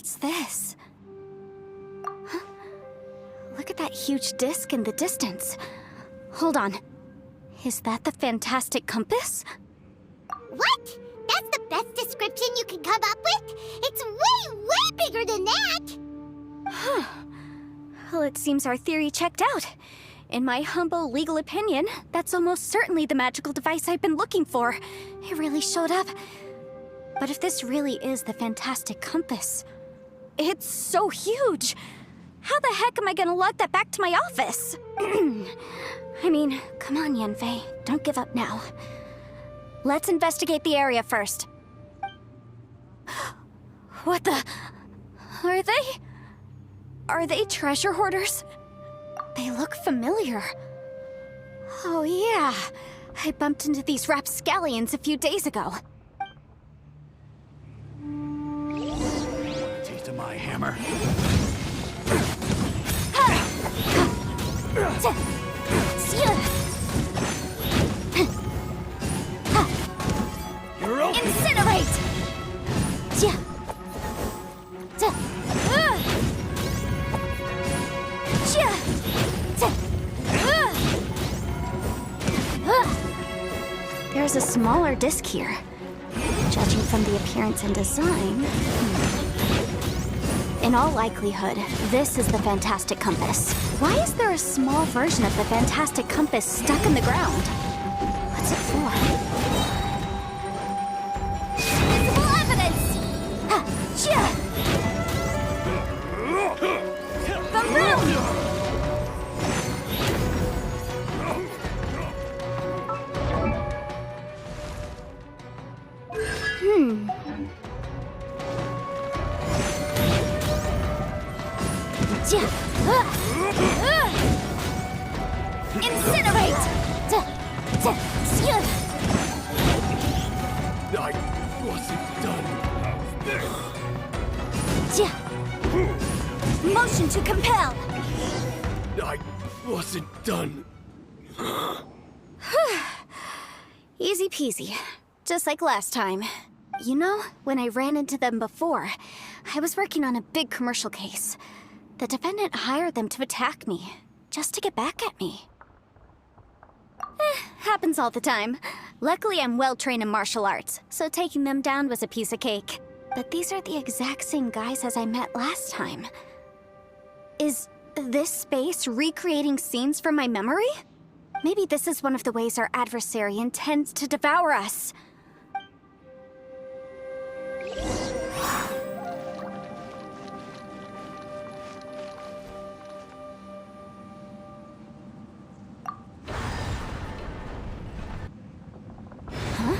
What's this? Huh? Look at that huge disc in the distance. Hold on. Is that the fantastic compass? What? That's the best description you can come up with? It's way, way bigger than that! Huh. Well, it seems our theory checked out. In my humble legal opinion, that's almost certainly the magical device I've been looking for. It really showed up. But if this really is the fantastic compass, it's so huge! How the heck am I gonna lug that back to my office? I mean, come on, Yanfei. Don't give up now. Let's investigate the area first. What the... Are they treasure hoarders? They look familiar. Oh yeah, I bumped into these rapscallions a few days ago. Taste of my hammer. You're open. Incinerate! There's a smaller disc here. Judging from the appearance and design... In all likelihood, this is the fantastic compass. Why is there a small version of the fantastic compass stuck in the ground? What's it for? Visible evidence! Ha! Chia! Boom! Incinerate! I wasn't done. Motion to compel! I wasn't done. Easy peasy. Just like last time. You know, when I ran into them before, I was working on a big commercial case. The defendant hired them to attack me, just to get back at me. Happens all the time. Luckily, I'm well-trained in martial arts, so taking them down was a piece of cake. But these are the exact same guys as I met last time. Is this space recreating scenes from my memory? Maybe this is one of the ways our adversary intends to devour us. Huh?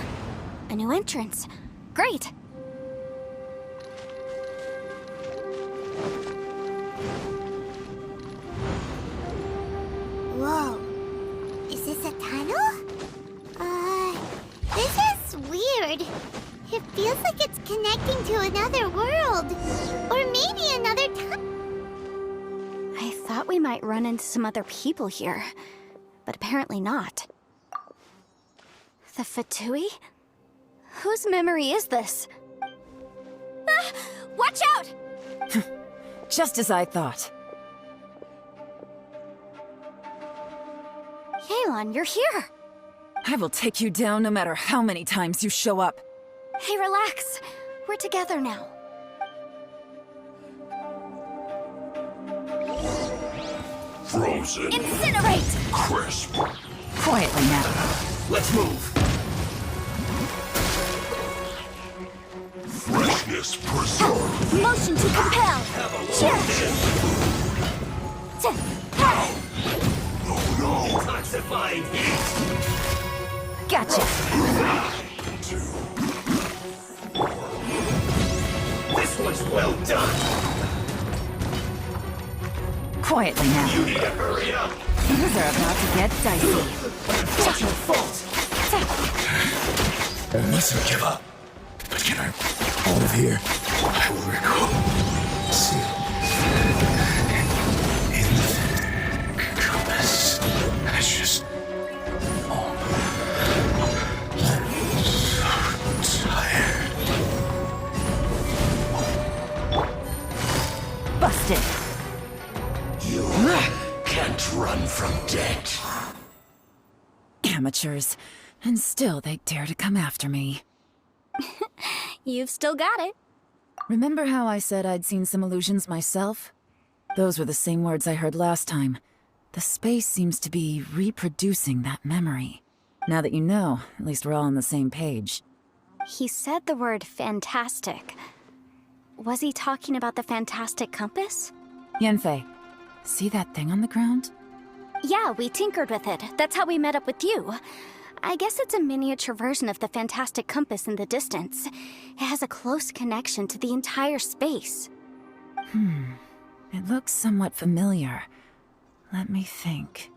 A new entrance. Great! Whoa. Is this a tunnel? This is weird. It feels like it's connecting to another world. Or maybe another time. I thought we might run into some other people here, but apparently not. The Fatui? Whose memory is this? Ah! Watch out! Just as I thought. Yelan, you're here! I will take you down no matter how many times you show up. Hey, relax. We're together now. Frozen. Incinerate! Crisp. Quietly now. Let's move. Freshness preserved. Motion to compel! No. Detoxifying heat. Gotcha. 2. This one's well done. Quietly now. You need to hurry up. Things are about to get dicey. It's your fault. I mustn't give up. But can I out of here? I will recall. Seal. In the compass. That's just... Oh. I'm so tired. creatures, and still they dare to come after me. You've still got it. Remember how I said I'd seen some illusions myself? Those were the same words I heard last time. The space seems to be reproducing that memory. Now that you know, at least we're all on the same page. He said the word fantastic. Was he talking about the fantastic compass? Yanfei, see that thing on the ground? Yeah, we tinkered with it. That's how we met up with you. I guess it's a miniature version of the fantastic compass in the distance. It has a close connection to the entire space. It looks somewhat familiar. Let me think.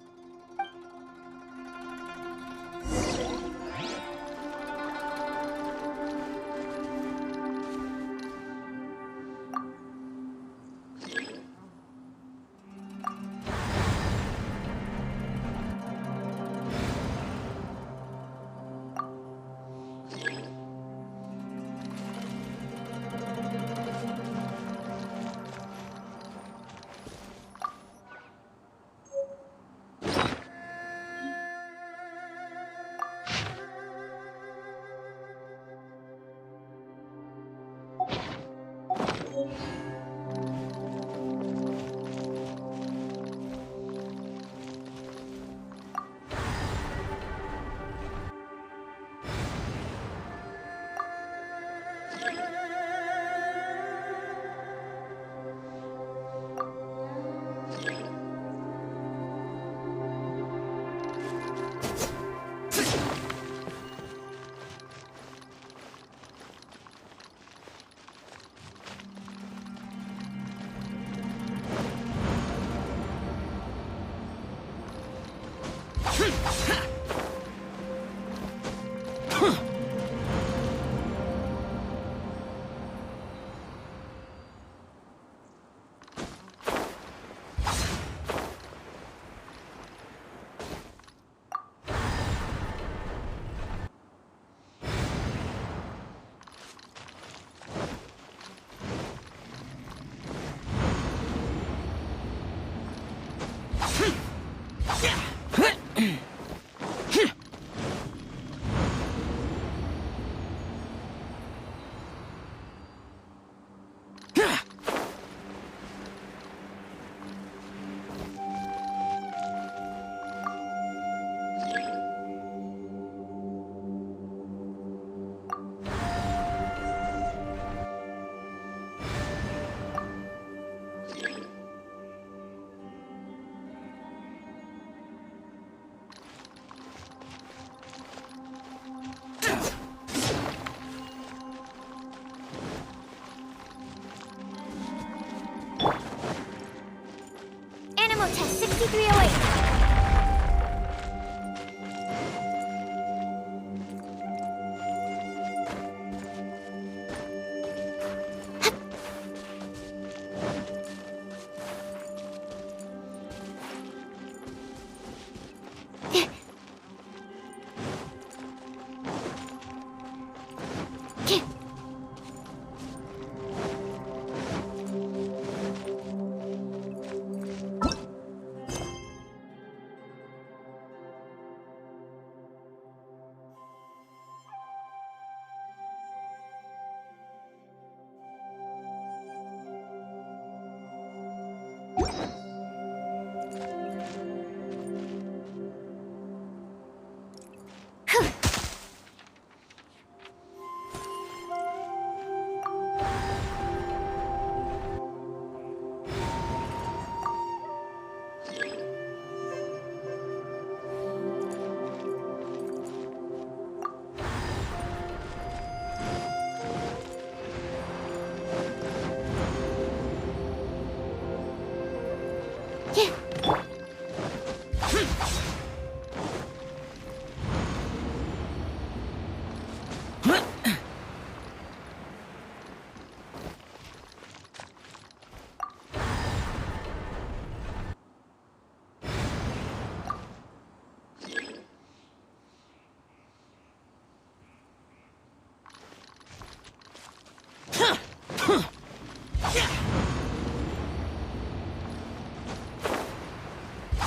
Animal test 6308.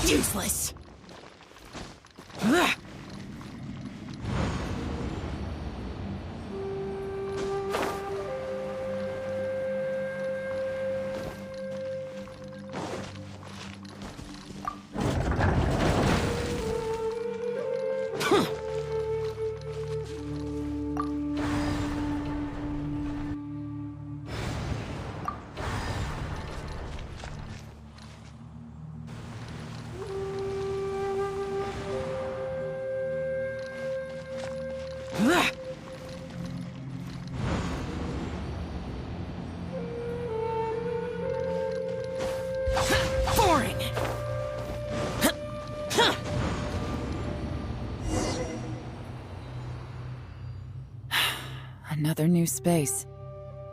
Useless. Another new space.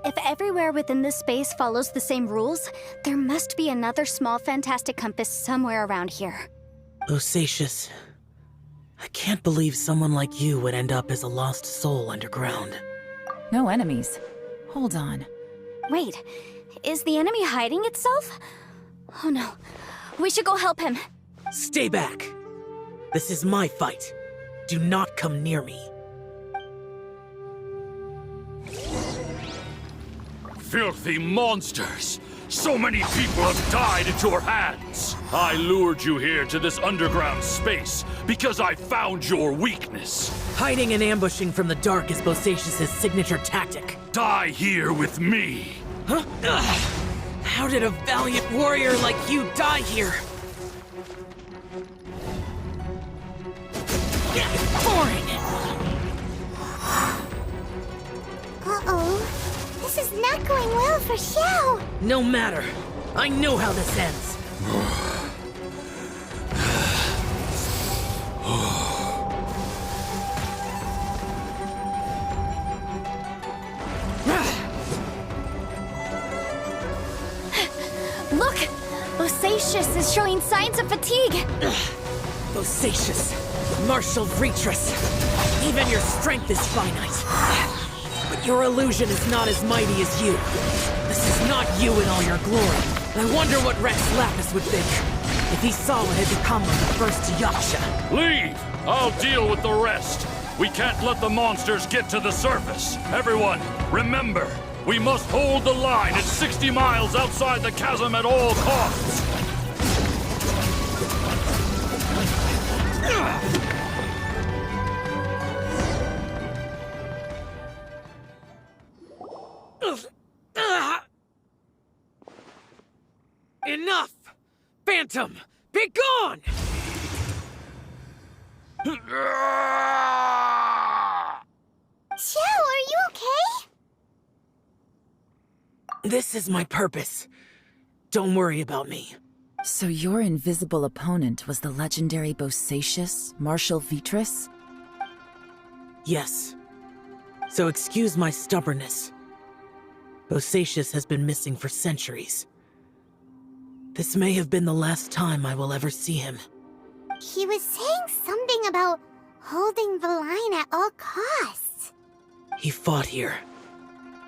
If everywhere within this space follows the same rules, there must be another small fantastic compass somewhere around here. Bosacius, I can't believe someone like you would end up as a lost soul underground. No enemies. Hold on. Wait, is the enemy hiding itself? Oh no, we should go help him. Stay back! This is my fight. Do not come near me. Filthy monsters! So many people have died at your hands! I lured you here to this underground space because I found your weakness. Hiding and ambushing from the dark is Bosacius' signature tactic. Die here with me! Huh? Ugh. How did a valiant warrior like you die here? Boring! Uh-oh. This is not going well for Xiao. No matter. I know how this ends. Look! Bosacius is showing signs of fatigue. Bosacius, martial Retris. Even your strength is finite. But your illusion is not as mighty as you. This is not you in all your glory. I wonder what Rex Lapis would think if he saw what had become of the first Yaksha. Leave! I'll deal with the rest. We can't let the monsters get to the surface. Everyone, remember, we must hold the line at 60 miles outside the chasm at all costs. Enough! Phantom, be gone! Xiao, are you okay? This is my purpose. Don't worry about me. So your invisible opponent was the legendary Bosacius, Martial Vitris? Yes. So excuse my stubbornness. Bosacius has been missing for centuries. This may have been the last time I will ever see him. He was saying something about holding the line at all costs. He fought here.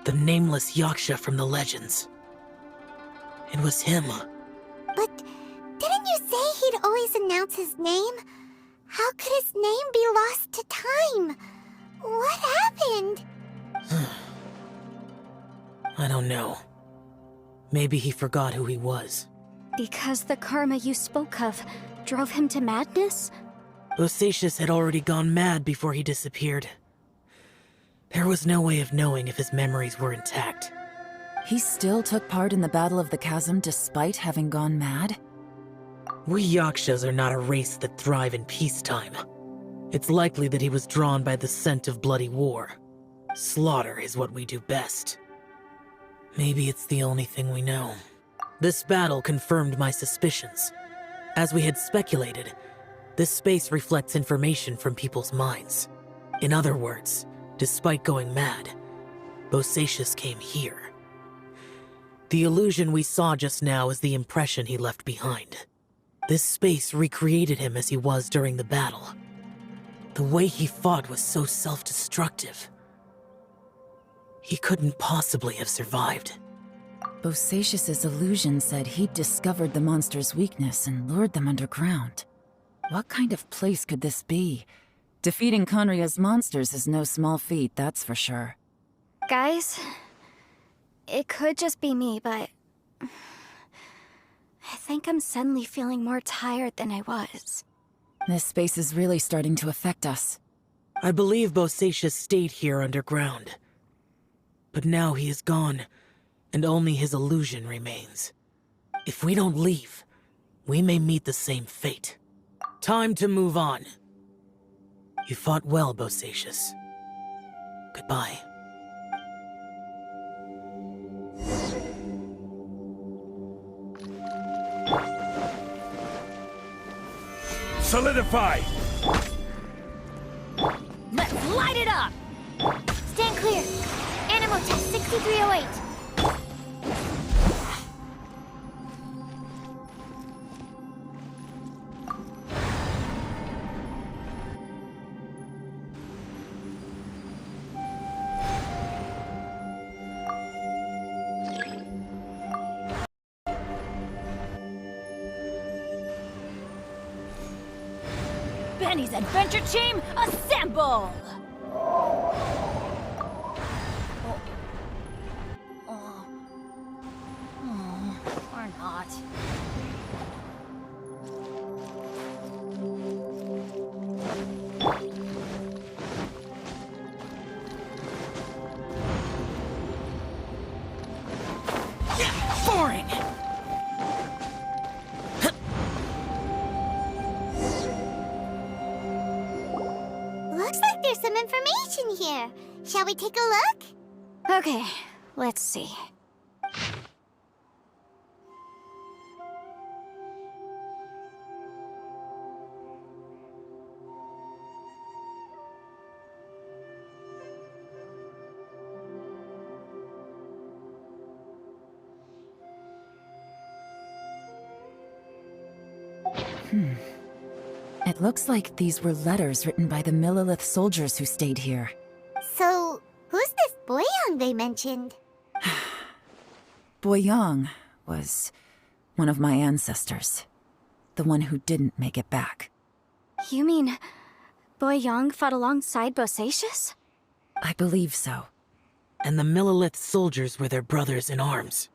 The nameless Yaksha from the legends. It was him. But didn't you say he'd always announce his name? How could his name be lost to time? What happened? I don't know. Maybe he forgot who he was. Because the karma you spoke of drove him to madness? Bosacius had already gone mad before he disappeared. There was no way of knowing if his memories were intact. He still took part in the Battle of the Chasm despite having gone mad? We Yakshas are not a race that thrive in peacetime. It's likely that he was drawn by the scent of bloody war. Slaughter is what we do best. Maybe it's the only thing we know. This battle confirmed my suspicions. As we had speculated, this space reflects information from people's minds. In other words, despite going mad, Bosacius came here. The illusion we saw just now is the impression he left behind. This space recreated him as he was during the battle. The way he fought was so self-destructive. He couldn't possibly have survived. Bosacius's illusion said he'd discovered the monster's weakness and lured them underground. What kind of place could this be? Defeating Conria's monsters is no small feat, that's for sure. Guys, it could just be me, but I think I'm suddenly feeling more tired than I was. This space is really starting to affect us. I believe Bosacius stayed here underground. But now he is gone, and only his illusion remains. If we don't leave, we may meet the same fate. Time to move on. You fought well, Bosacius. Goodbye. Solidify! Let's light it up! Stand clear. C308. Benny's adventure team, assemble! Or not. Boring! Looks like there's some information here. Shall we take a look? Okay, let's see. It looks like these were letters written by the Millilith soldiers who stayed here. So, who's this Boyang they mentioned? Boyang was one of my ancestors. The one who didn't make it back. You mean Boyang fought alongside Bosacius? I believe so. And the Millilith soldiers were their brothers in arms.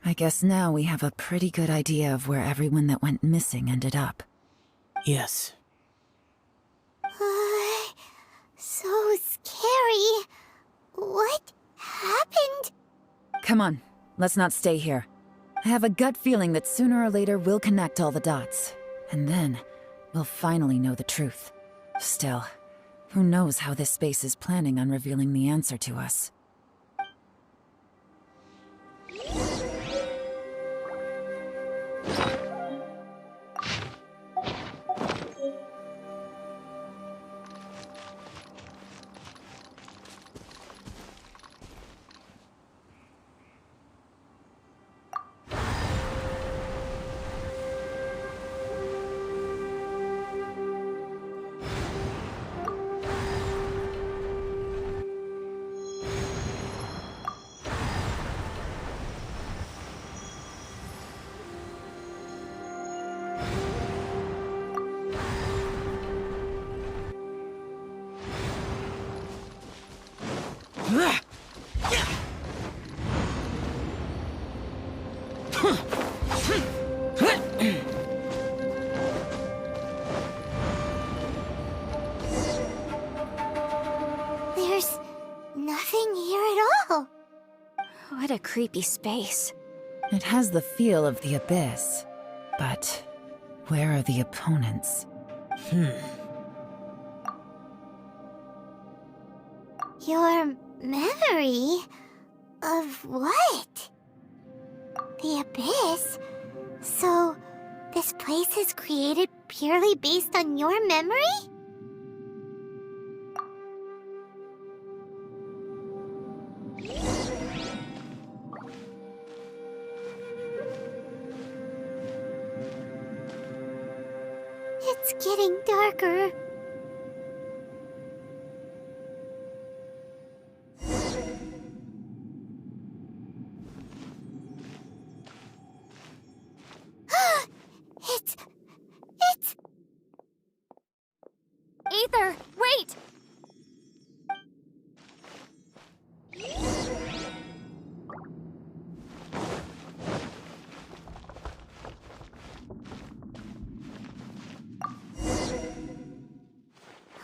I guess now we have a pretty good idea of where everyone that went missing ended up. Yes. So scary. What happened? Come on, let's not stay here. I have a gut feeling that sooner or later we'll connect all the dots. And then, we'll finally know the truth. Still, who knows how this space is planning on revealing the answer to us. There's nothing here at all. What a creepy space. It has the feel of the abyss. But where are the opponents? Your memory? Of what? The abyss? So, this place is created purely based on your memory? It's getting darker. It's... Aether, wait!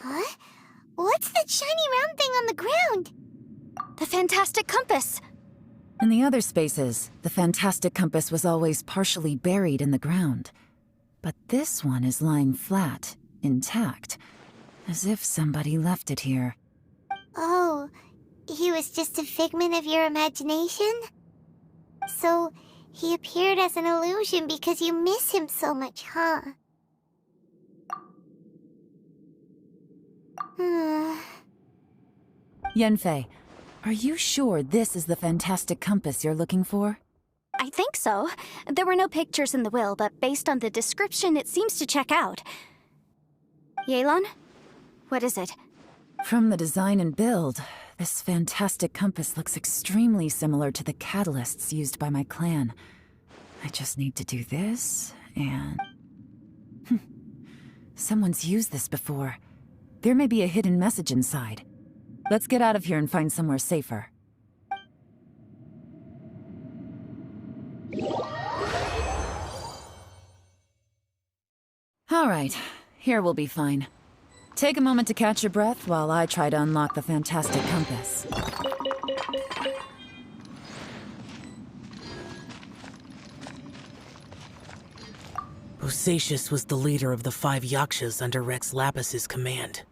Huh? What's that shiny round thing on the ground? The fantastic compass! In the other spaces, the fantastic compass was always partially buried in the ground. But this one is lying flat, intact, as if somebody left it here. Oh, he was just a figment of your imagination? So, he appeared as an illusion because you miss him so much, huh? Yanfei, Are you sure this is the fantastic compass you're looking for? I think so. There were no pictures in the will, but based on the description, it seems to check out. Yelan? What is it? From the design and build, this fantastic compass looks extremely similar to the catalysts used by my clan. I just need to do this, and... Someone's used this before. There may be a hidden message inside. Let's get out of here and find somewhere safer. All right, here we'll be fine. Take a moment to catch your breath while I try to unlock the fantastic compass. Bosacius was the leader of the 5 Yakshas under Rex Lapis's command.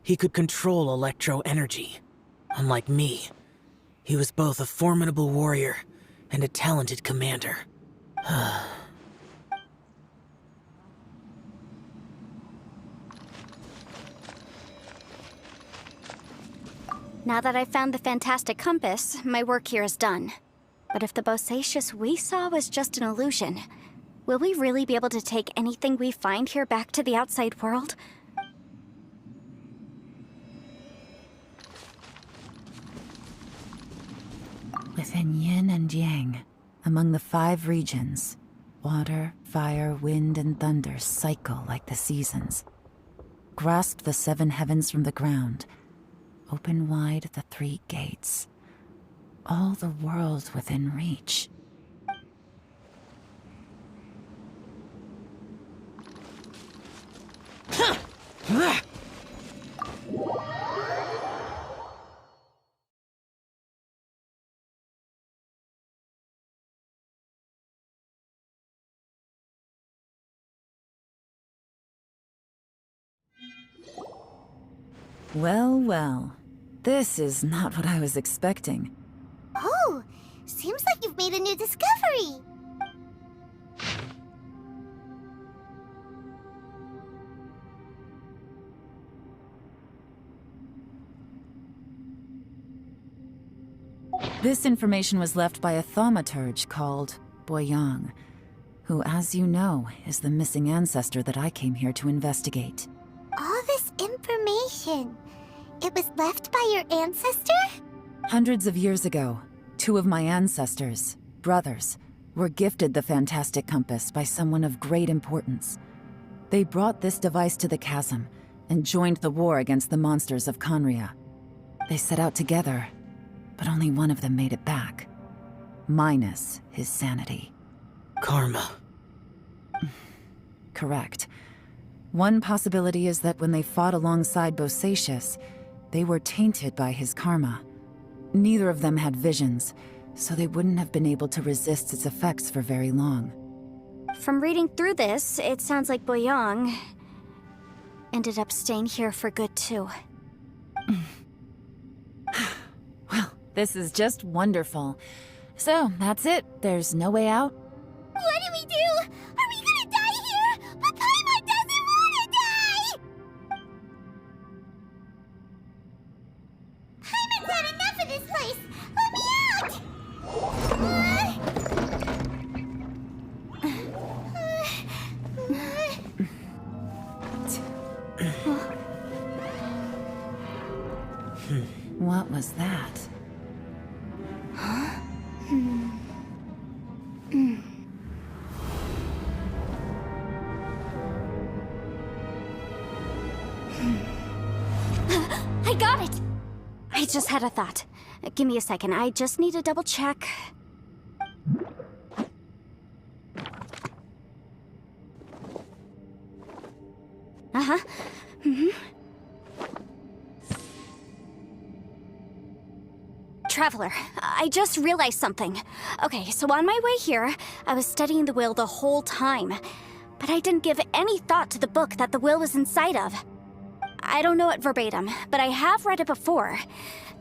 He could control electro-energy. Unlike me, he was both a formidable warrior and a talented commander. Now that I've found the fantastic compass, my work here is done. But if the Bosacius we saw was just an illusion, will we really be able to take anything we find here back to the outside world? Within yin and yang, among the 5 regions, water, fire, wind, and thunder cycle like the seasons. Grasp the 7 heavens from the ground. Open wide the 3 gates. All the world within reach. Well, well. This is not what I was expecting. Oh, seems like you've made a new discovery. This information was left by a thaumaturge called Boyang, who, as you know, is the missing ancestor that I came here to investigate. All this information, it was left by your ancestor? Hundreds of years ago, 2 of my ancestors, brothers, were gifted the fantastic compass by someone of great importance. They brought this device to the chasm and joined the war against the monsters of Conria. They set out together, but only one of them made it back. Minus his sanity. Karma. Correct. One possibility is that when they fought alongside Bosacius, they were tainted by his karma. Neither of them had visions, so they wouldn't have been able to resist its effects for very long. From reading through this, it sounds like Boyang ended up staying here for good too. Well, this is just wonderful. So, that's it. There's no way out? What do we do? Are we gonna die here? But Paimon doesn't wanna die! Paimon's had enough of this place! Let me out! What was that? I got it! I just had a thought. Give me a second, I just need to double check. Uh-huh. Traveler, I just realized something. Okay, so on my way here, I was studying the will the whole time. But I didn't give any thought to the book that the will was inside of. I don't know it verbatim, but I have read it before.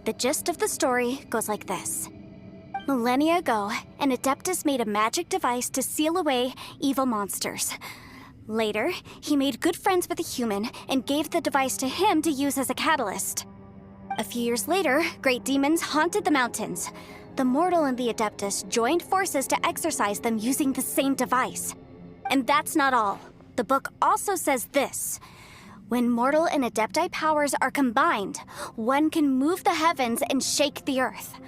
The gist of the story goes like this. Millennia ago, an Adeptus made a magic device to seal away evil monsters. Later, he made good friends with a human and gave the device to him to use as a catalyst. A few years later, great demons haunted the mountains. The mortal and the Adeptus joined forces to exorcise them using the same device. And that's not all. The book also says this. When mortal and Adepti powers are combined, one can move the heavens and shake the earth.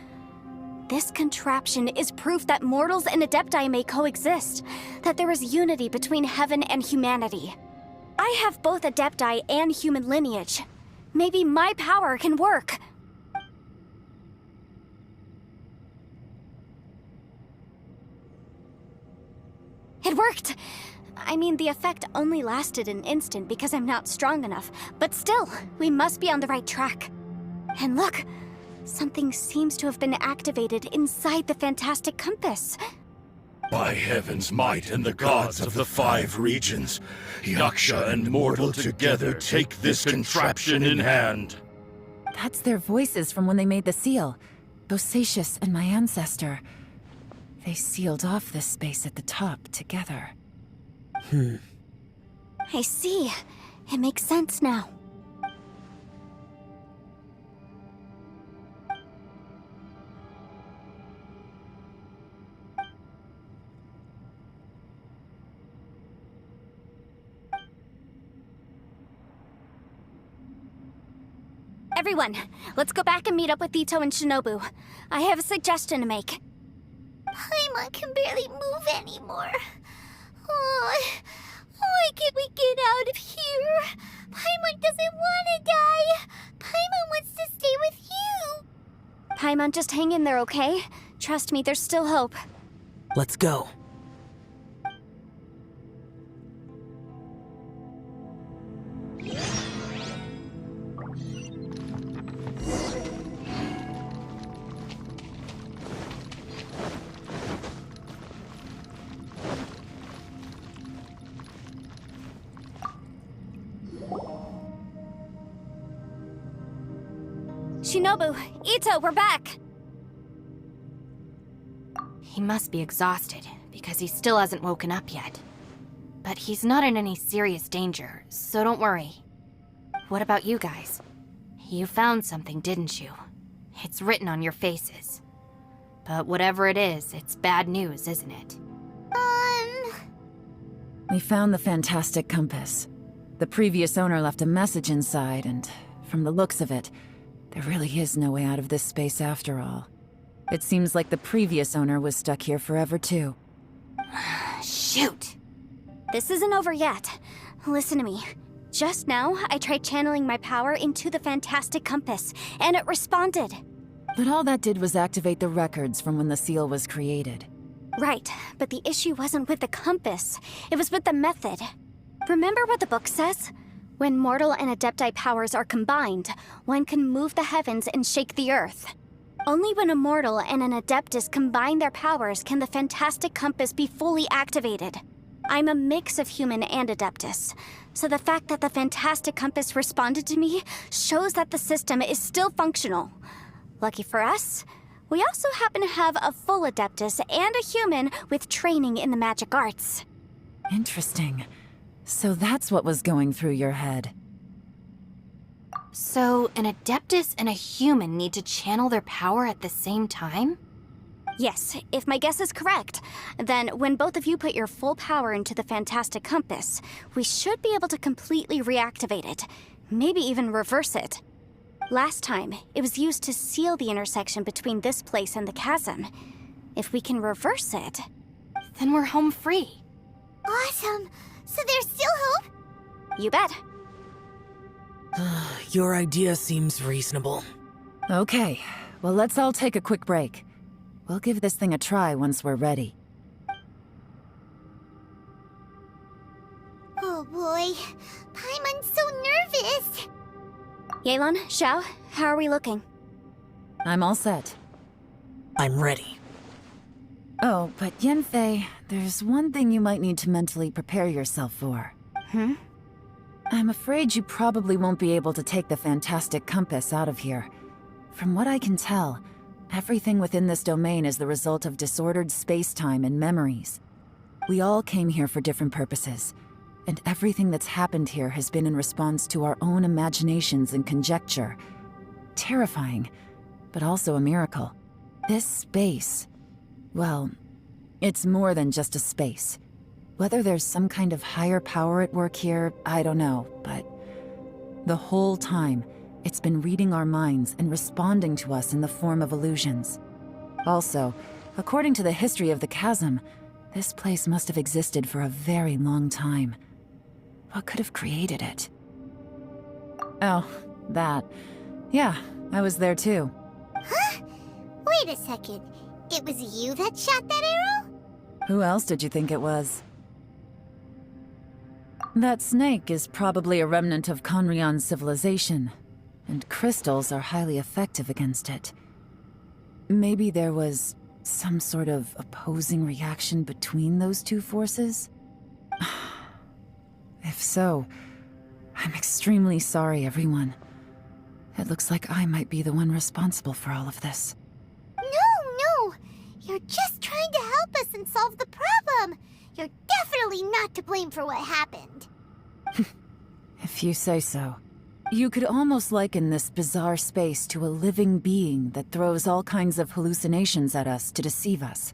This contraption is proof that mortals and Adepti may coexist, that there is unity between heaven and humanity. I have both Adepti and human lineage. Maybe my power can work. It worked! I mean, the effect only lasted an instant because I'm not strong enough, but still, we must be on the right track. And look, something seems to have been activated inside the fantastic compass. By heaven's might and the gods of the 5 regions, Yaksha and mortal together take this contraption in hand. That's their voices from when they made the seal. Bosacius and my ancestor. They sealed off this space at the top together. I see. It makes sense now. Everyone, let's go back and meet up with Itto and Shinobu. I have a suggestion to make. Paimon can barely move anymore. Oh, why can't we get out of here? Paimon doesn't want to die. Paimon wants to stay with you. Paimon, just hang in there, okay? Trust me, there's still hope. Let's go. Shinobu, Itto, we're back! He must be exhausted, because he still hasn't woken up yet. But he's not in any serious danger, so don't worry. What about you guys? You found something, didn't you? It's written on your faces. But whatever it is, it's bad news, isn't it? We found the fantastic compass. The previous owner left a message inside, and from the looks of it, there really is no way out of this space after all. It seems like the previous owner was stuck here forever too. Shoot! This isn't over yet. Listen to me. Just now, I tried channeling my power into the fantastic compass, and it responded. But all that did was activate the records from when the seal was created. Right, but the issue wasn't with the compass. It was with the method. Remember what the book says? When mortal and Adepti powers are combined, one can move the heavens and shake the earth. Only when a mortal and an Adeptus combine their powers can the fantastic compass be fully activated. I'm a mix of human and Adeptus, so the fact that the fantastic compass responded to me shows that the system is still functional. Lucky for us, we also happen to have a full Adeptus and a human with training in the magic arts. Interesting. So that's what was going through your head. So, an Adeptus and a human need to channel their power at the same time? Yes, if my guess is correct, then when both of you put your full power into the fantastic compass, we should be able to completely reactivate it, maybe even reverse it. Last time, it was used to seal the intersection between this place and the chasm. If we can reverse it... Then we're home free. Awesome. So there's still hope? You bet. Your idea seems reasonable. Okay, well let's all take a quick break. We'll give this thing a try once we're ready. Oh boy, Paimon's so nervous. Yelan, Xiao, how are we looking? I'm all set. I'm ready. Oh, but Yanfei, there's one thing you might need to mentally prepare yourself for. I'm afraid you probably won't be able to take the fantastic compass out of here. From what I can tell, everything within this domain is the result of disordered space-time and memories. We all came here for different purposes, and everything that's happened here has been in response to our own imaginations and conjecture. terrifying, but also a miracle. This space, well, it's more than just a space. Whether there's some kind of higher power at work here, I don't know, but the whole time, it's been reading our minds and responding to us in the form of illusions. Also, according to the history of the chasm, this place must have existed for a very long time. What could have created it? Oh, that. Yeah, I was there too. Huh? Wait a second. It was you that shot that arrow? Who else did you think it was? That snake is probably a remnant of Conrion's civilization, and crystals are highly effective against it. Maybe there was some sort of opposing reaction between those two forces? If so, I'm extremely sorry, everyone. It looks like I might be the one responsible for all of this. No! You're just trying to help us and solve the problem! You're definitely not to blame for what happened. If you say so. You could almost liken this bizarre space to a living being that throws all kinds of hallucinations at us to deceive us.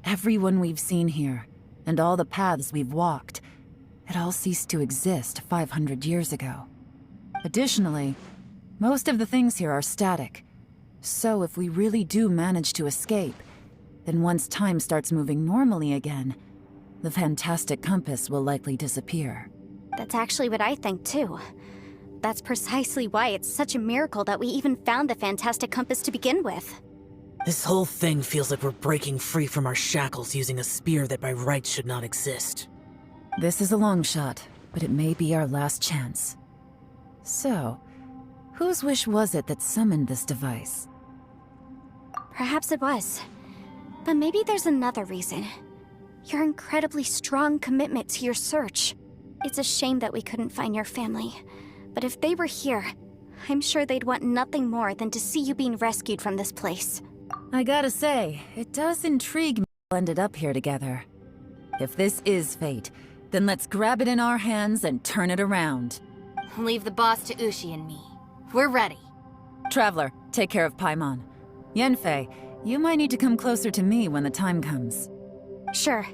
Everyone we've seen here, and all the paths we've walked, it all ceased to exist 500 years ago. Additionally, most of the things here are static. So if we really do manage to escape, then once time starts moving normally again, the fantastic compass will likely disappear. That's actually what I think too. That's precisely why it's such a miracle that we even found the fantastic compass to begin with. This whole thing feels like we're breaking free from our shackles using a spear that by rights should not exist. This is a long shot, but it may be our last chance. So, whose wish was it that summoned this device? Perhaps it was. But maybe there's another reason. Your incredibly strong commitment to your search. It's a shame that we couldn't find your family. But if they were here, I'm sure they'd want nothing more than to see you being rescued from this place. I gotta say, it does intrigue me we ended up here together. If this is fate, then let's grab it in our hands and turn it around. Leave the boss to Ushi and me. We're ready. Traveler, take care of Paimon. Yanfei, you might need to come closer to me when the time comes. Sure.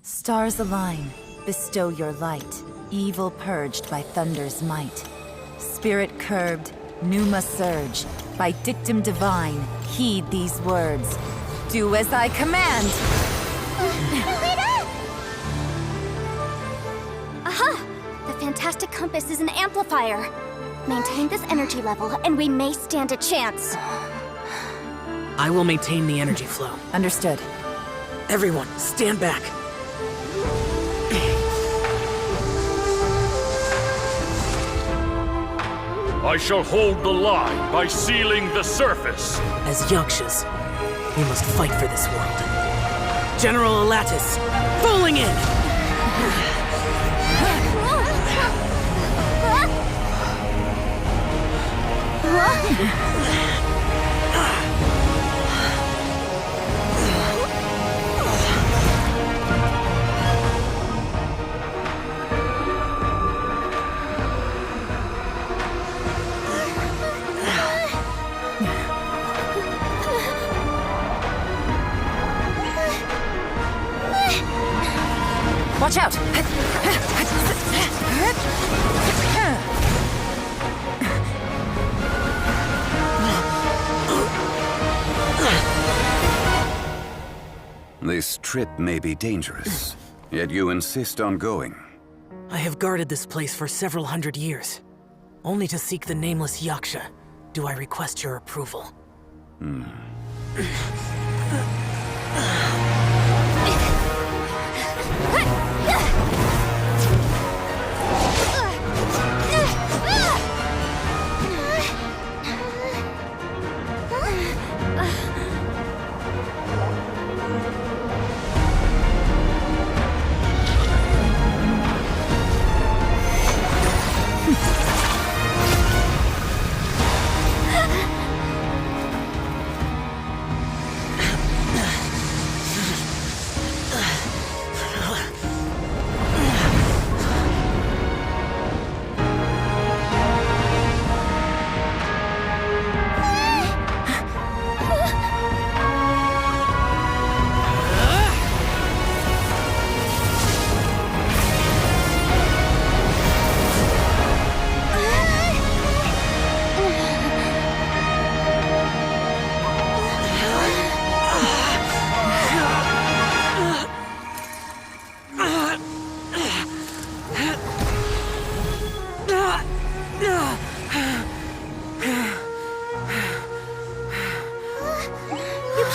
Stars align, bestow your light, evil purged by thunder's might. Spirit curbed, pneuma surge, by dictum divine, heed these words. Do as I command! Aha! The fantastic compass is an amplifier. Maintain this energy level, and we may stand a chance. I will maintain the energy flow. Understood. Everyone, stand back. I shall hold the line by sealing the surface. As Yakshas, we must fight for this world. General Alatus, falling in! Watch out! This trip may be dangerous, yet you insist on going. I have guarded this place for several hundred years. Only to seek the nameless Yaksha, do I request your approval.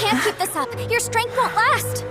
can't keep this up. Your strength won't last.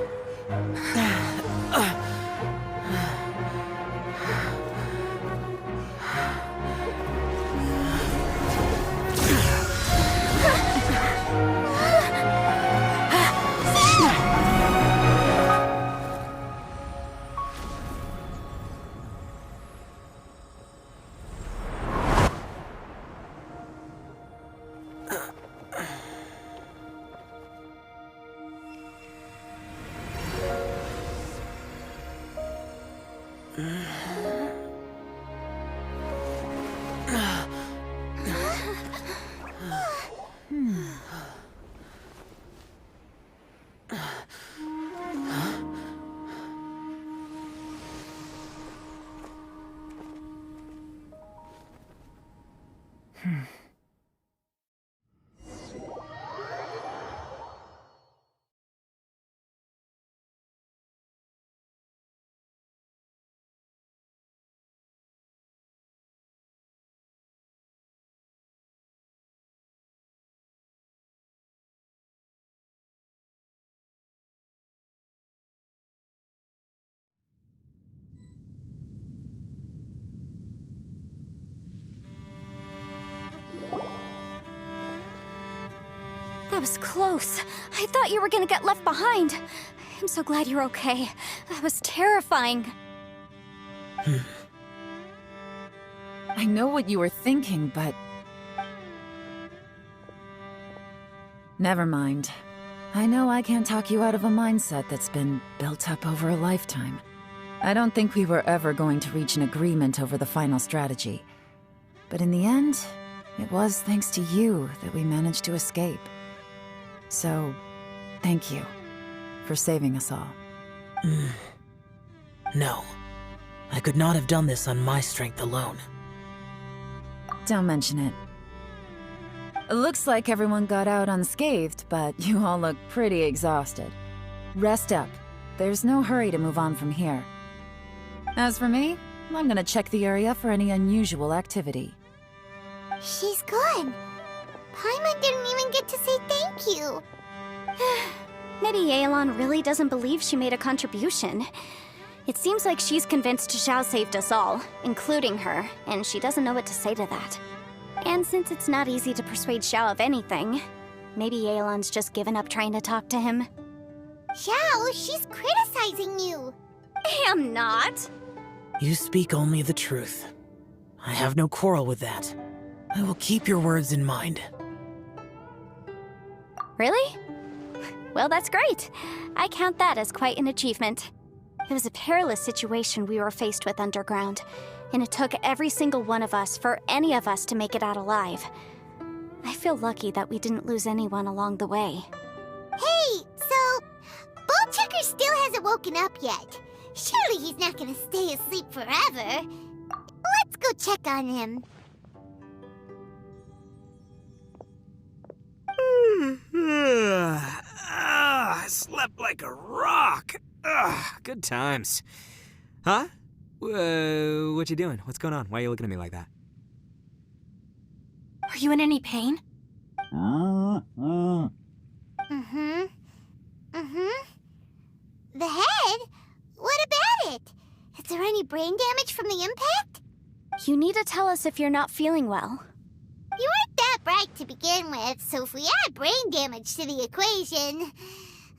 That was close. I thought you were gonna get left behind. I'm so glad you're okay. That was terrifying. I know what you were thinking, but... Never mind. I know I can't talk you out of a mindset that's been built up over a lifetime. I don't think we were ever going to reach an agreement over the final strategy. But in the end, it was thanks to you that we managed to escape. So, thank you for saving us all. No. I could not have done this on my strength alone. Don't mention it. It looks like everyone got out unscathed, but you all look pretty exhausted. Rest up. There's no hurry to move on from here. As for me, I'm gonna check the area for any unusual activity. She's gone. Paimon didn't even get to say thank you. Maybe yelan really doesn't believe she made a contribution. It seems like she's convinced Xiao saved us all, including her, and she doesn't know what to say to that. And since it's not easy to persuade Xiao of anything, maybe yelan's just given up trying to talk to him. Xiao, she's criticizing you. I am not. You speak only the truth. I have no quarrel with that. I will keep your words in mind. Really? Well, that's great. I count that as quite an achievement. It was a perilous situation we were faced with underground, and it took every single one of us for any of us to make it out alive. I feel lucky that we didn't lose anyone along the way. Hey, so... Ballchecker still hasn't woken up yet. Surely he's not gonna stay asleep forever. Let's go check on him. I slept like a rock. Good times. Huh? What you doing? What's going on? Why are you looking at me like that? Are you in any pain? The head? What about it? Is there any brain damage from the impact? You need to tell us if you're not feeling well. You weren't that bright to begin with, so if we add brain damage to the equation...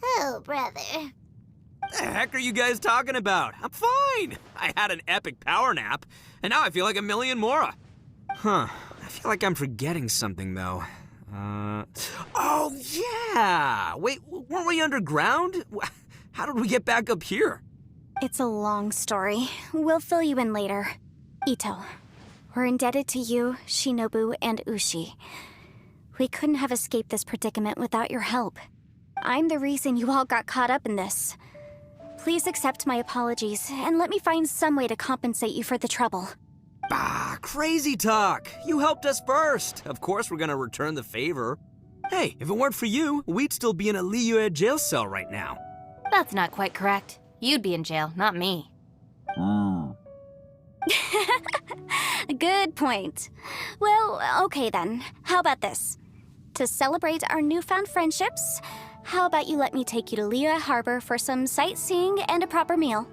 Oh, brother. The heck are you guys talking about? I'm fine. I had an epic power nap, and now I feel like a million more. Huh. I feel like I'm forgetting something, though. Oh, yeah! Wait, weren't we underground? How did we get back up here? It's a long story. We'll fill you in later. Itto, we're indebted to you, Shinobu, and Ushi. We couldn't have escaped this predicament without your help. I'm the reason you all got caught up in this. Please accept my apologies, and let me find some way to compensate you for the trouble. Ah, crazy talk. You helped us first. Of course we're gonna return the favor. Hey, if it weren't for you, we'd still be in a Liyue jail cell right now. That's not quite correct. You'd be in jail, not me. Good point. Well, okay then. How about this? To celebrate our newfound friendships, how about you let me take you to Liyue Harbor for some sightseeing and a proper meal?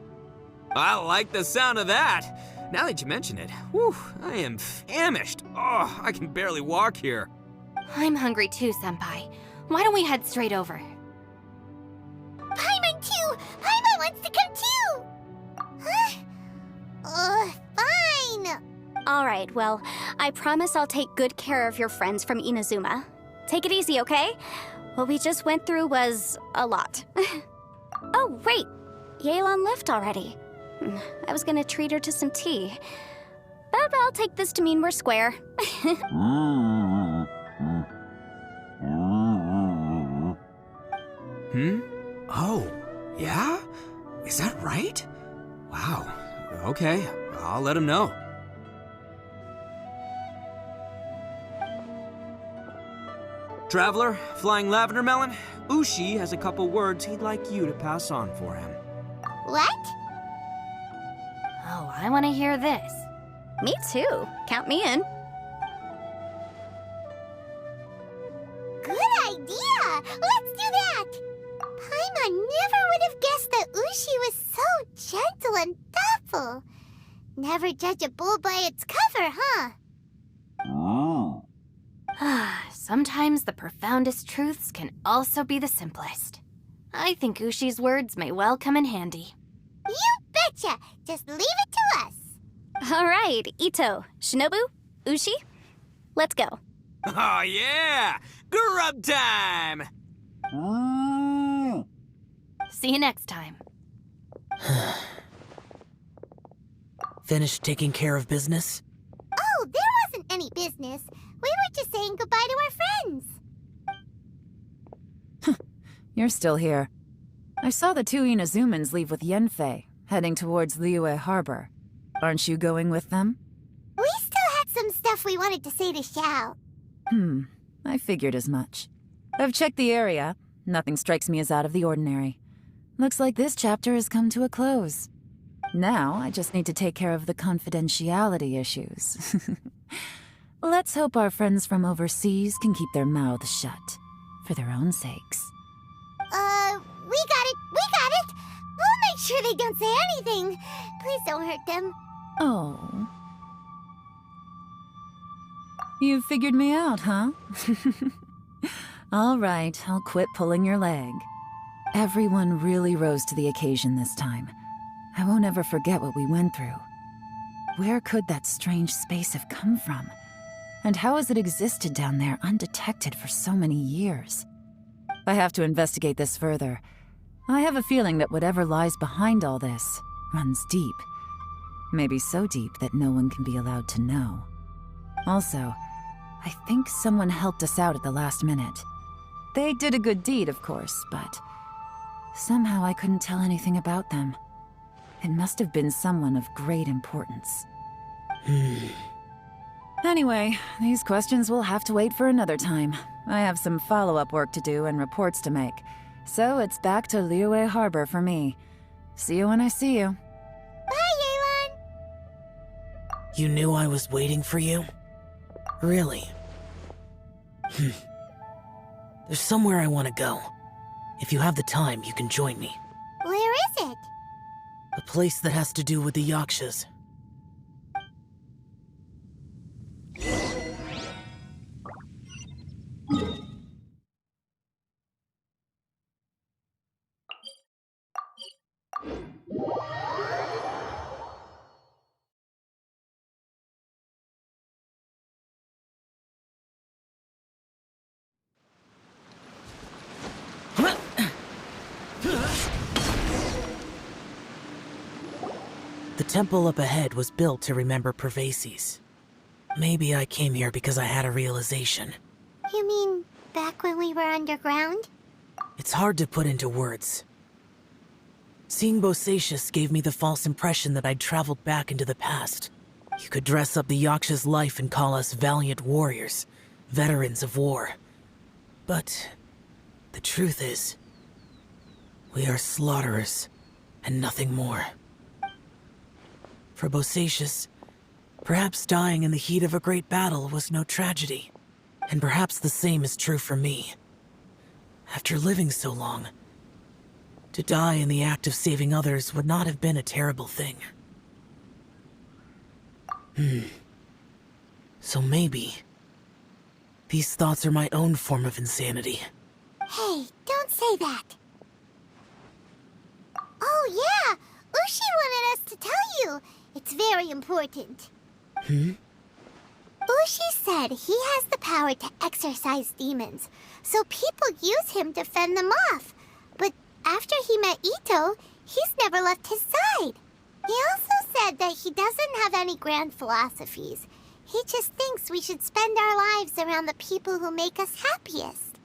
I like the sound of that. Now that you mention it, whew, I am famished. Oh, I can barely walk here. I'm hungry too, Senpai. Why don't we head straight over? Paimon too! Paimon wants to come too! Huh? Fine! Alright, well, I promise I'll take good care of your friends from Inazuma. Take it easy, okay? What we just went through was a lot. Oh, wait! Yelan left already. I was gonna treat her to some tea. But I'll take this to mean we're square. Oh, yeah? Is that right? Wow. Okay, I'll let him know. Traveler, Flying Lavender Melon, Ushi has a couple words he'd like you to pass on for him. What? Oh, I want to hear this. Me too. Count me in. Good idea! Let's do that! Paimon never would have guessed that Ushi was so gentle and thoughtful. Never judge a bull by its cover, huh? Sometimes the profoundest truths can also be the simplest. I think Ushi's words may well come in handy. You betcha! Just leave it to us! Alright, Itto, Shinobu, Ushi, let's go. Oh yeah! Grub time! See you next time. Finished taking care of business? Oh, there wasn't any business. We were just saying goodbye to our friends. You're still here. I saw the two Inazumans leave with Yanfei, heading towards Liyue Harbor. Aren't you going with them? We still had some stuff we wanted to say to Xiao. I figured as much. I've checked the area. Nothing strikes me as out of the ordinary. Looks like this chapter has come to a close. Now, I just need to take care of the confidentiality issues. Let's hope our friends from overseas can keep their mouths shut, for their own sakes. We got it! We got it! We'll make sure they don't say anything. Please don't hurt them. Oh. You figured me out, huh? All right, I'll quit pulling your leg. Everyone really rose to the occasion this time. I won't ever forget what we went through. Where could that strange space have come from? And how has it existed down there undetected for so many years? I have to investigate this further. I have a feeling that whatever lies behind all this runs deep. Maybe so deep that no one can be allowed to know. Also, I think someone helped us out at the last minute. They did a good deed, of course, but somehow I couldn't tell anything about them. It must have been someone of great importance. Anyway, these questions will have to wait for another time. I have some follow-up work to do and reports to make. So it's back to Liyue Harbor for me. See you when I see you. Bye, Yelan! You knew I was waiting for you? Really? There's somewhere I want to go. If you have the time, you can join me. Where is it? A place that has to do with the Yakshas. The temple up ahead was built to remember Pervases. Maybe I came here because I had a realization. You mean back when we were underground? It's hard to put into words. Seeing Bosacius gave me the false impression that I'd traveled back into the past. You could dress up the Yaksha's life and call us valiant warriors, veterans of war. But the truth is, we are slaughterers and nothing more. For Bosacius, perhaps dying in the heat of a great battle was no tragedy. And perhaps the same is true for me. After living so long, to die in the act of saving others would not have been a terrible thing. So maybe these thoughts are my own form of insanity. Hey, don't say that. Oh yeah, Ushi wanted us to tell you. It's very important. Ushi said he has the power to exorcise demons, so people use him to fend them off. But after he met Itto, he's never left his side. He also said that he doesn't have any grand philosophies. He just thinks we should spend our lives around the people who make us happiest.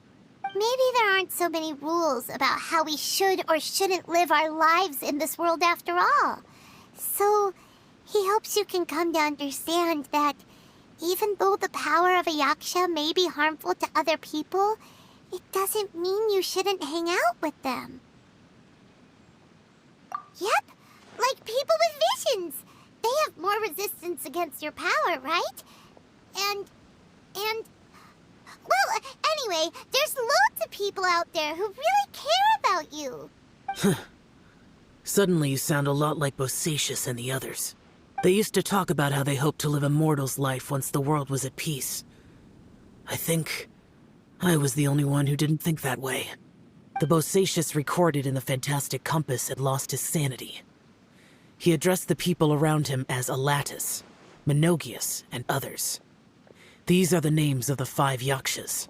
Maybe there aren't so many rules about how we should or shouldn't live our lives in this world after all. So, he hopes you can come to understand that even though the power of a yaksha may be harmful to other people, it doesn't mean you shouldn't hang out with them. Yep, like people with visions. They have more resistance against your power, right? And... Well, anyway, there's loads of people out there who really care about you. Suddenly you sound a lot like Bosacius and the others. They used to talk about how they hoped to live a mortal's life once the world was at peace. I think I was the only one who didn't think that way. The Bosacius recorded in the Fantastic Compass had lost his sanity. He addressed the people around him as Alatus, Menogius, and others. These are the names of the 5 yakshas.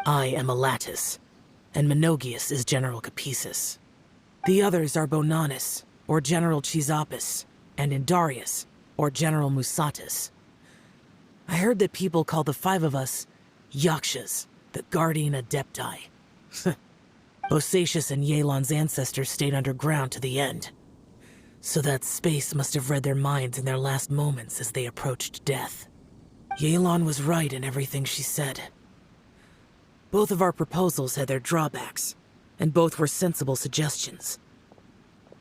I am Alatus, and Menogius is General Capisis. The others are Bonanis, or General Chizapis, and Indarius, or General Musatus. I heard that people call the 5 of us yakshas, the Guardian Adepti. Bosacius and Yelan's ancestors stayed underground to the end. So that space must have read their minds in their last moments as they approached death. Yelan was right in everything she said. Both of our proposals had their drawbacks, and both were sensible suggestions.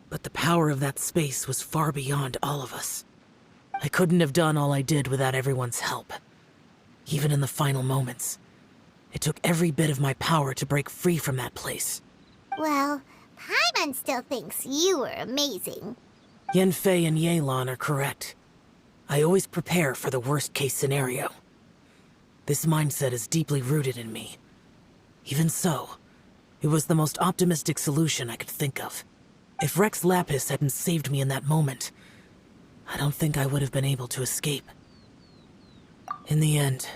But the power of that space was far beyond all of us. I couldn't have done all I did without everyone's help. Even in the final moments, it took every bit of my power to break free from that place. Well, Paimon still thinks you were amazing. Yanfei and Yelan are correct. I always prepare for the worst-case scenario. This mindset is deeply rooted in me. Even so, it was the most optimistic solution I could think of. If Rex Lapis hadn't saved me in that moment, I don't think I would have been able to escape. In the end,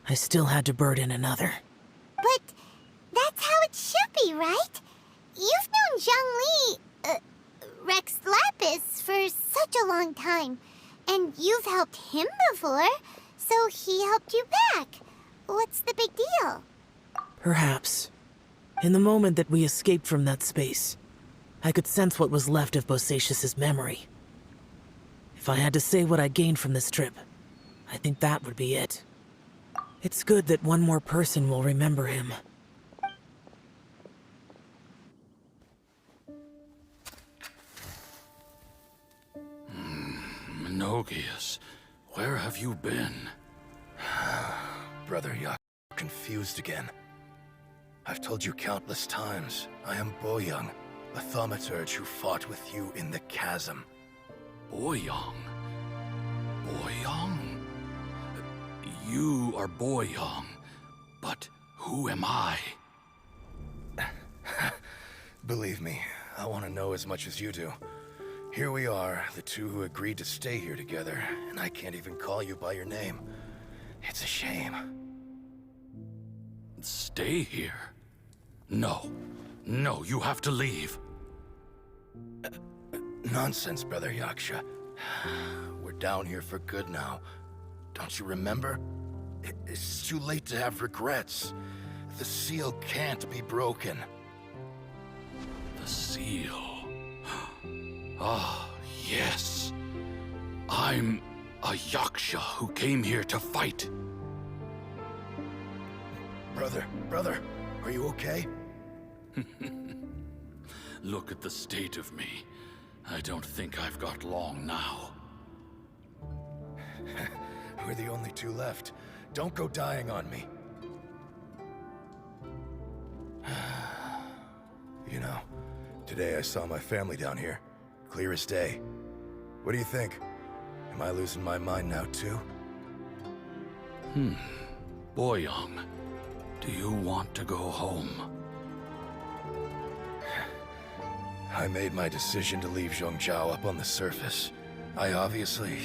I still had to burden another. But that's how it should be, right? You've known Zhongli, Rex Lapis, for such a long time. And you've helped him before, so he helped you back. What's the big deal? Perhaps. In the moment that we escaped from that space, I could sense what was left of Bosacius's memory. If I had to say what I gained from this trip, I think that would be it. It's good that one more person will remember him. Menogius, where have you been? Brother Yak, confused again. I've told you countless times, I am Boyoung, a thaumaturge who fought with you in the chasm. Boyoung? Boyoung? You are Boyoung, but who am I? Believe me, I want to know as much as you do. Here we are, the two who agreed to stay here together, and I can't even call you by your name. It's a shame. Stay here? No. No, you have to leave. Nonsense, Brother Yaksha. We're down here for good now. Don't you remember? It's too late to have regrets. The seal can't be broken. The seal. Ah, yes. I'm a yaksha who came here to fight. Brother, are you okay? Look at the state of me. I don't think I've got long now. We're the only two left. Don't go dying on me. today I saw my family down here. Clear as day. What do you think? Am I losing my mind now too? Boyoung, do you want to go home? I made my decision to leave Zhongzhou up on the surface. I obviously...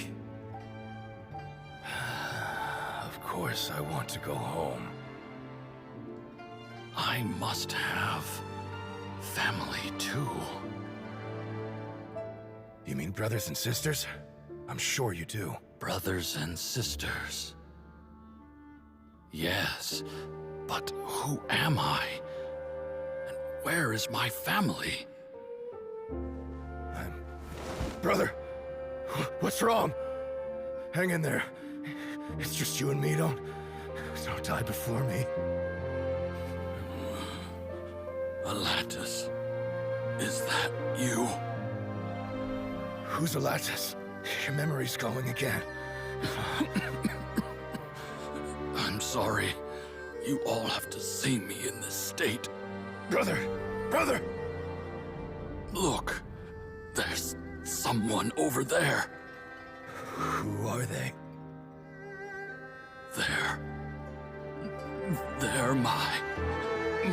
Of course I want to go home. I must have family too. You mean brothers and sisters? I'm sure you do. Brothers and sisters. Yes, but who am I? And where is my family? Brother, what's wrong? Hang in there. It's just you and me. Don't die before me. Alatus, is that you? Who's Alatus? Your memory's going again. I'm sorry. You all have to see me in this state. Brother! Brother! Look, there's someone over there. Who are they? They're my...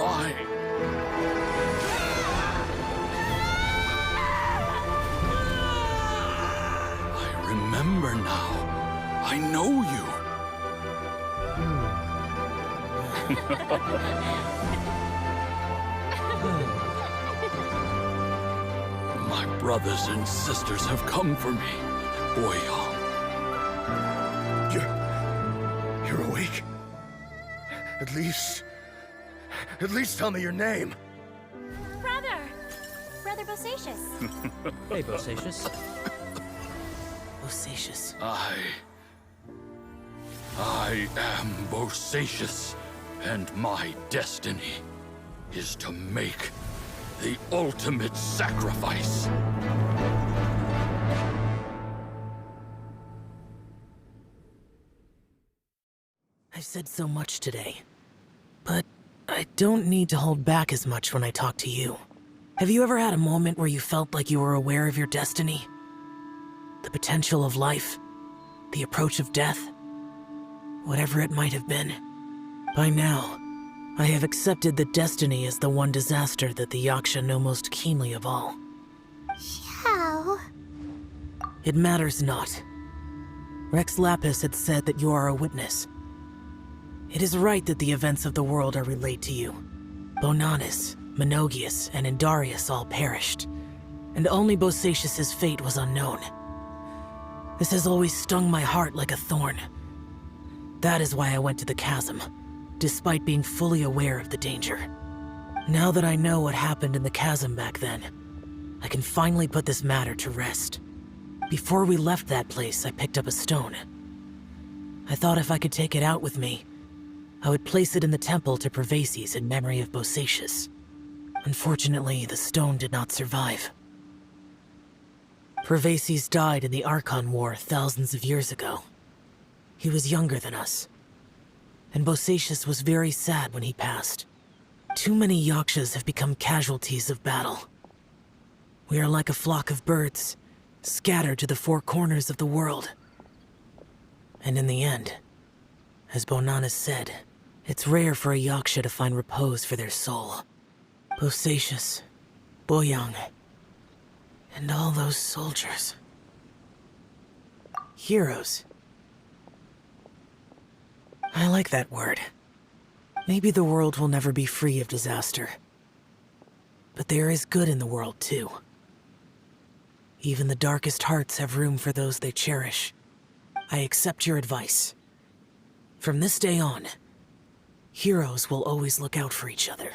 I remember now. I know you. My brothers and sisters have come for me, Boyoung. You're awake? At least tell me your name. Brother Bosacious. Hey, Bosacious. Bosacious. I am Bosacious, and my destiny is to make the ultimate sacrifice. I've said so much today, but I don't need to hold back as much when I talk to you. Have you ever had a moment where you felt like you were aware of your destiny? The potential of life? The approach of death? Whatever it might have been. By now, I have accepted that destiny is the one disaster that the Yaksha know most keenly of all. Xiao. It matters not. Rex Lapis had said that you are a witness. It is right that the events of the world are relayed to you. Bonanis, Menogius, and Indarius all perished, and only Bosacious's fate was unknown. This has always stung my heart like a thorn. That is why I went to the chasm, despite being fully aware of the danger. Now that I know what happened in the chasm back then, I can finally put this matter to rest. Before we left that place, I picked up a stone. I thought if I could take it out with me, I would place it in the temple to Pervases in memory of Bosacious. Unfortunately, the stone did not survive. Pervases died in the Archon War thousands of years ago. He was younger than us, and Bosacious was very sad when he passed. Too many Yakshas have become casualties of battle. We are like a flock of birds, scattered to the four corners of the world. And in the end, as Bonanis said, it's rare for a Yaksha to find repose for their soul. Bosacious, Boyoung, and all those soldiers. Heroes. I like that word. Maybe the world will never be free of disaster. But there is good in the world, too. Even the darkest hearts have room for those they cherish. I accept your advice. From this day on, heroes will always look out for each other.